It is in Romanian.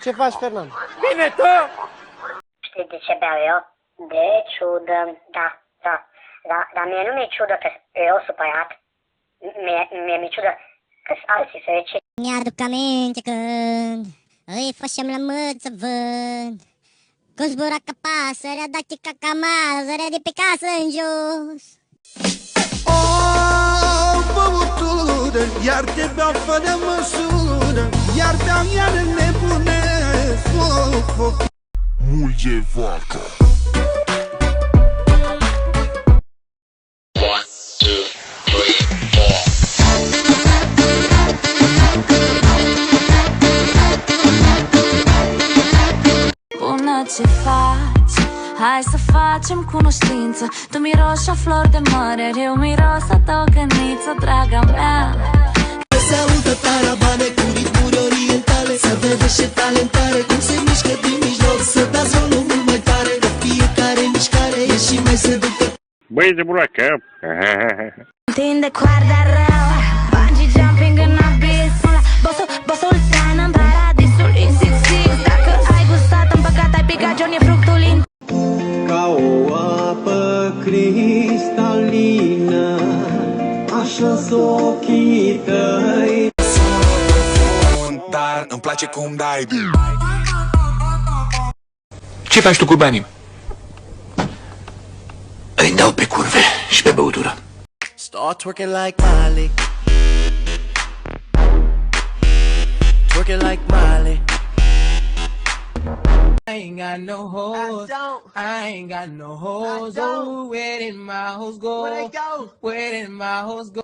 Ce faci, Fernand? Bine, tu? Știi de ce beau eu? De ciudă, da. Dar mie nu mi-e ciudă că eu supărat. Mi-e ciudă că alții fericiți. Mi-aduc aminte când îi făceam la mât să vând, cum zbura ca pasărea, dactica ca mazărea de pe casă în jos. O băutură, iar te beau fără măsură, iar beau iar nebunesc. Foc. Mulge vaca. Bună, ce faci? Hai să facem cunoștință. Tu miroși a flori de mare, eu miros a tocăniță, draga mea. Se audă tarabane cu ritmuri orientale, să vede și talentare cum se mișcă din mijloc, să dați volum mult mai tare, de fiecare mișcare e și mai seducătoare. Băi, de buracão. Tinde coarda rău, bungee jumping în abis. Bosul țeană în paradisul insistiv. Dacă ai gustat în păcat, ai picat, John, e fructul in. Ca o apă cristalină, așa-s ochii tăi. Dar îmi place cum dai. Ce faci tu cu banii? Îi dau pe curve și pe băutură. Start twerking like Miley. Twerking like Miley. I ain't got no hoes. I ain't got no hoes. Oh, where did my hoes go? Where did my hoes go?